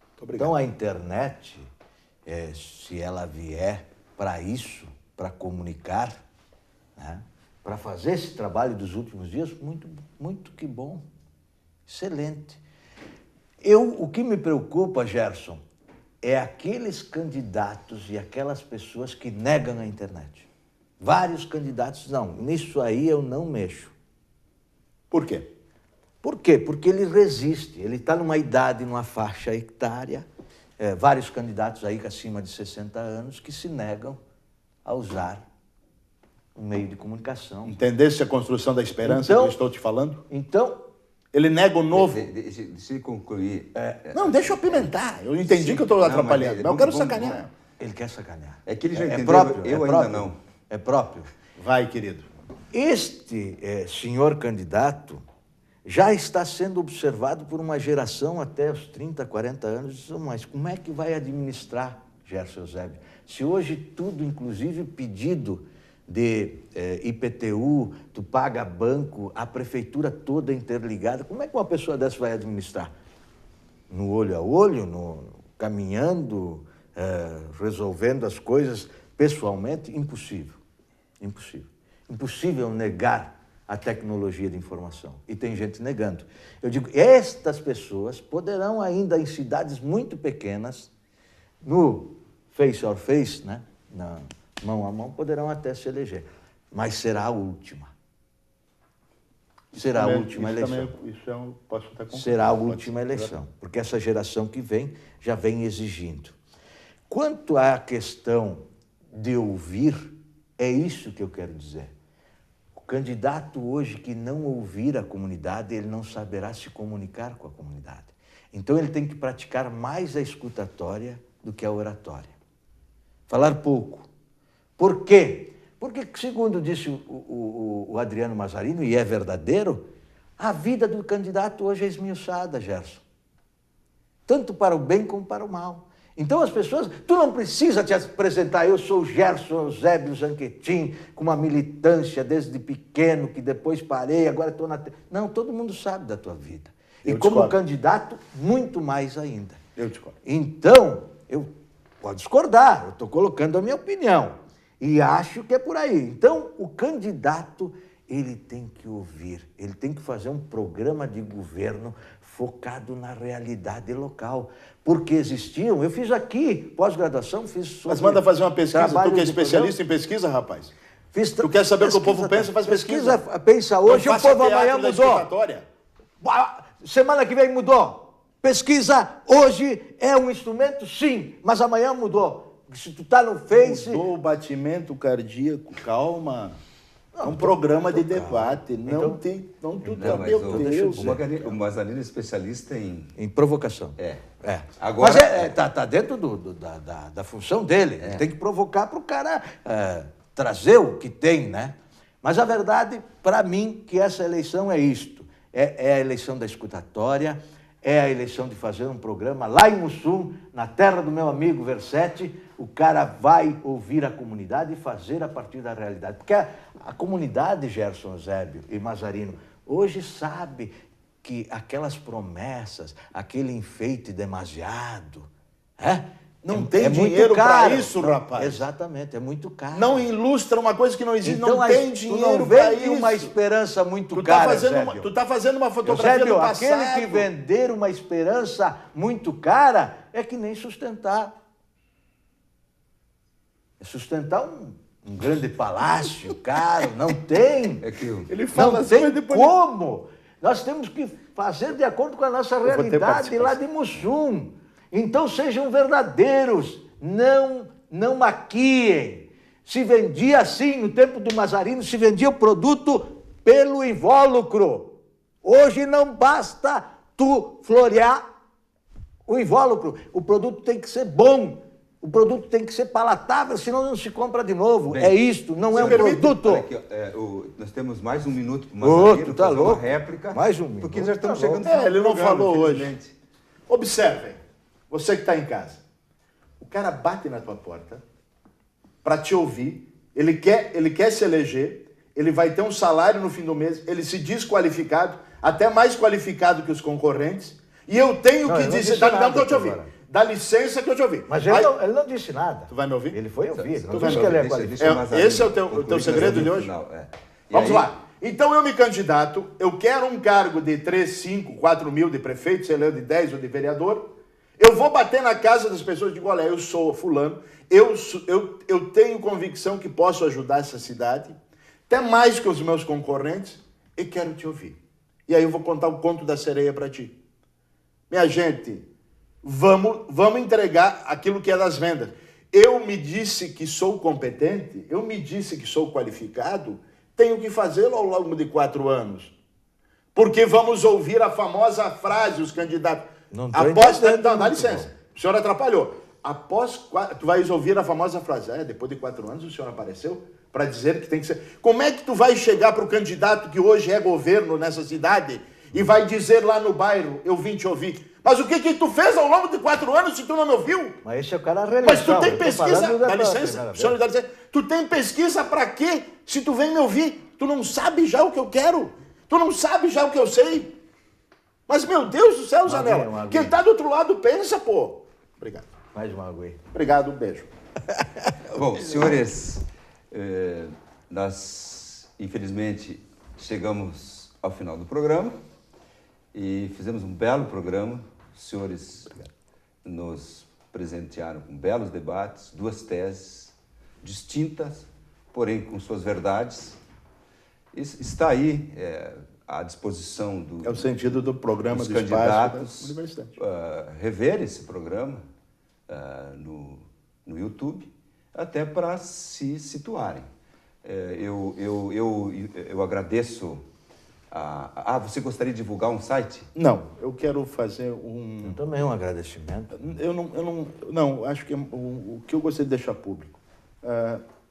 Muito obrigado. Então a internet se ela vier para isso, para comunicar, né? Para fazer esse trabalho dos últimos dias, muito, muito que bom, excelente. O que me preocupa, Gerson, é aqueles candidatos e aquelas pessoas que negam a internet. Vários candidatos, não, nisso aí eu não mexo. Por quê? Por quê? Porque ele resiste, ele está numa idade, numa faixa etária, vários candidatos aí acima de 60 anos que se negam a usar o meio de comunicação. Entendesse a construção da esperança que eu estou te falando? Então... Ele nega o novo. Deixa eu concluir. Não, deixa eu apimentar. Eu entendi que eu estou atrapalhando, mas eu quero sacanear. Ele quer sacanear. É que ele já entendeu, próprio, eu ainda não. É próprio. Vai, querido. Este senhor candidato já está sendo observado por uma geração até os 30, 40 anos. Mas como é que vai administrar, Gerson Eusébio? Se hoje tudo, inclusive pedido de IPTU, tu paga banco, a prefeitura toda interligada, como é que uma pessoa dessa vai administrar? No olho a olho, caminhando, resolvendo as coisas pessoalmente? Impossível. Impossível. Impossível negar a tecnologia de informação. E tem gente negando. Eu digo, estas pessoas poderão ainda em cidades muito pequenas, no face or face, né? Na mão a mão, poderão até se eleger. Mas será a última. Será a última eleição. Posso estar concordando. Será a última eleição, porque essa geração que vem já vem exigindo. Quanto à questão de ouvir, é isso que eu quero dizer. O candidato hoje que não ouvir a comunidade, ele não saberá se comunicar com a comunidade. Então ele tem que praticar mais a escutatória do que a oratória. Falar pouco. Por quê? Porque, segundo disse o Adriano Mazarino, e é verdadeiro, a vida do candidato hoje é esmiuçada, Gerson. Tanto para o bem como para o mal. Então as pessoas, tu não precisa te apresentar, eu sou o Gerson Eusébio Zanquetin, com uma militância desde pequeno, que depois parei, agora estou na... Não, todo mundo sabe da tua vida. E como candidato, muito mais ainda. Eu discordo. Então, pode discordar, eu estou colocando a minha opinião. E acho que é por aí. Então, o candidato, ele tem que ouvir, ele tem que fazer um programa de governo focado na realidade local. Porque existiam, eu fiz aqui, pós-graduação, fiz sobre... Mas manda fazer uma pesquisa, tu que é especialista em pesquisa, rapaz. Tu quer saber o que o povo pensa, faz pesquisa. Pensa hoje, o povo amanhã mudou. Semana que vem mudou. Pesquisa hoje é um instrumento, sim, mas amanhã mudou. Se tu tá no Face... Mudou o batimento cardíaco, calma. É um programa de debate. Não, o Mazarino é especialista em provocação. Agora, mas tá dentro da função dele. Ele tem que provocar para o cara trazer o que tem, né? Mas a verdade, para mim, que essa eleição é isto. É a eleição da escutatória, é a eleição de fazer um programa lá em Mussum, na terra do meu amigo Versetti. O cara vai ouvir a comunidade e fazer a partir da realidade. Porque a comunidade, Gerson Eusébio e Mazarino, hoje sabe que aquelas promessas, aquele enfeite demasiado, não tem dinheiro para isso, rapaz. Exatamente, é muito caro. Não ilustra uma coisa que não existe, então, não tem dinheiro para isso. Uma esperança muito cara, Tu tá fazendo uma fotografia Eusébio, do passado. Aquele que vender uma esperança muito cara é que nem sustentar. É sustentar um grande palácio caro, não tem. Ele fala não tem como. Nós temos que fazer de acordo com a nossa realidade lá de Mussum. Então sejam verdadeiros, não maquiem. Se vendia assim, no tempo do Mazarino, se vendia o produto pelo invólucro. Hoje não basta tu florear o invólucro. O produto tem que ser bom. O produto tem que ser palatável, senão não se compra de novo. Bem, é isto, não é um produto. Aqui, nós temos mais um minuto para o Mazarino fazer uma réplica. Mais um minuto. Porque já estamos chegando ele não falou hoje. Observem, você que está em casa. O cara bate na tua porta para te ouvir, ele quer se eleger, ele vai ter um salário no fim do mês, ele se diz qualificado, até mais qualificado que os concorrentes, e eu tenho que dizer... Não estou te ouvindo. Dá licença que eu te ouvi. Mas Aí- ele não disse nada. Tu vai me ouvir? Ele foi ouvir. Não vai disse me que ele é ouvir. qualificado. Esse é o teu segredo de hoje? Vamos lá. Então eu me candidato, eu quero um cargo de 3, 5, 4 mil de prefeito, sei lá, de 10 ou de vereador. Eu vou bater na casa das pessoas e digo, olha, eu sou fulano, eu tenho convicção que posso ajudar essa cidade, até mais que os meus concorrentes, e quero te ouvir. E aí eu vou contar o conto da sereia para ti. Minha gente, vamos entregar aquilo que é das vendas. Eu me disse que sou competente, eu me disse que sou qualificado, tenho que fazê-lo ao longo de 4 anos. Porque vamos ouvir a famosa frase, os candidatos. Não tô entendendo Não, dá muito licença. O senhor atrapalhou. Tu vais ouvir a famosa frase. Depois de 4 anos o senhor apareceu para dizer que tem que ser. Como é que tu vai chegar para o candidato que hoje é governo nessa cidade e vai dizer lá no bairro, eu vim te ouvir? Mas o que tu fez ao longo de 4 anos se tu não me ouviu? Mas esse é o cara reeleição. Mas tu tem eu tô pesquisa, falando dá da licença, primeira o senhor me dá licença. Tu tem pesquisa pra quê? Se tu vem me ouvir, tu não sabe já o que eu quero. Tu não sabe já o que eu sei. Mas, meu Deus do céu, Zanella, quem tá do outro lado pensa, pô. Obrigado. Mais uma água aí. Obrigado, um beijo. Bom, senhores, nós, infelizmente, chegamos ao final do programa e fizemos um belo programa. Os senhores nos presentearam com belos debates, 2 teses distintas, porém com suas verdades. Está aí à disposição É o sentido do programa dos do candidatos espaço da universidade. rever esse programa no YouTube, até para se situarem. Eu agradeço. Você gostaria de divulgar um site? Não, eu quero fazer Também um agradecimento. Não, acho que o que eu gostaria de deixar público.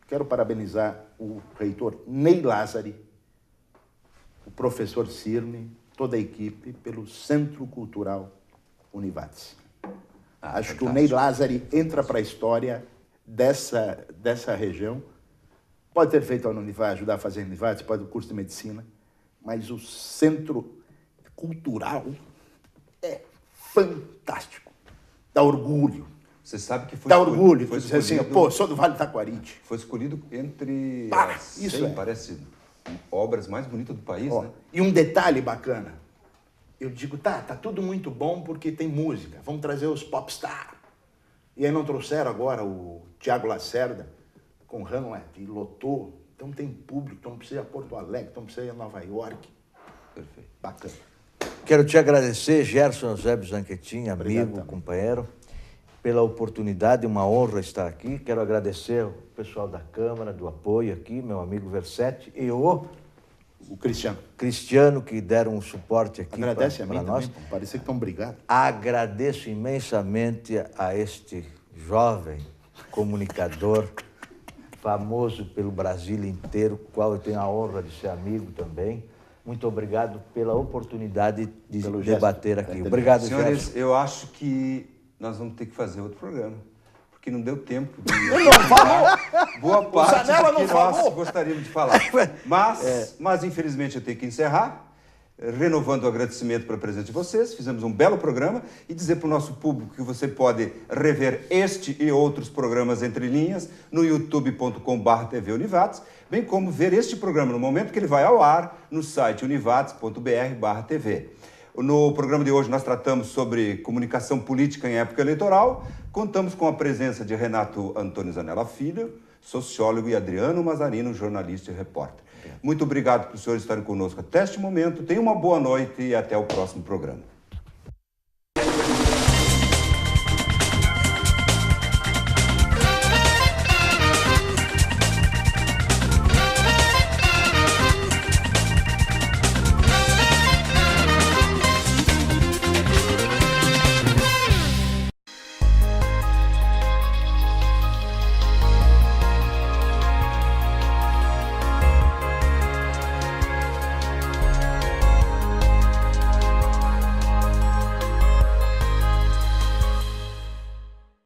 Quero parabenizar o reitor Ney Lázari, o professor Cirne, toda a equipe, pelo Centro Cultural Univates. Acho que o Ney Lázari entra para a história dessa região. Pode ter feito a Univates, ajudar a fazer a Univates, pode o curso de medicina, mas o Centro Cultural é fantástico. Dá orgulho. Você sabe que foi Dá orgulho. Foi Dizer assim, escolhido, pô, sou do Vale do Taquarite. foi escolhido entre isso 100, parece, obras mais bonitas do país, né? E um detalhe bacana. Eu digo, tá tudo muito bom porque tem música. Vamos trazer os popstar. E aí não trouxeram agora o Tiago Lacerda com Hamlet e lotou. Então tem público, então precisa ir a Porto Alegre, então precisa ir a Nova York. Perfeito. Bacana. Quero te agradecer, Gerson Eusébio Zanquetin, amigo, Obrigado, companheiro, pela oportunidade, uma honra estar aqui. Quero agradecer ao pessoal da Câmara, do apoio aqui, meu amigo Versetti e o Cristiano, que deram um suporte aqui Agradece a mim para nós. também, parecia que estão brigados. Agradeço imensamente a este jovem comunicador, famoso pelo Brasil inteiro, com o qual eu tenho a honra de ser amigo também. Muito obrigado pela oportunidade de debater aqui. Obrigado, Senhores, Gerson. eu acho que nós vamos ter que fazer outro programa, porque não deu tempo de boa parte Zanella do que não nós falou. gostaríamos de falar. Mas, infelizmente, eu tenho que encerrar, renovando o agradecimento pela presença de vocês. Fizemos um belo programa e dizer para o nosso público que você pode rever este e outros programas entre linhas no youtube.com/TV Univates, bem como ver este programa no momento que ele vai ao ar no site univates.br/TV. No programa de hoje nós tratamos sobre comunicação política em época eleitoral. Contamos com a presença de Renato Antônio Zanella Filho, sociólogo, e Adriano Mazarino, jornalista e repórter. Muito obrigado por os senhores estarem conosco até este momento. Tenham uma boa noite e até o próximo programa.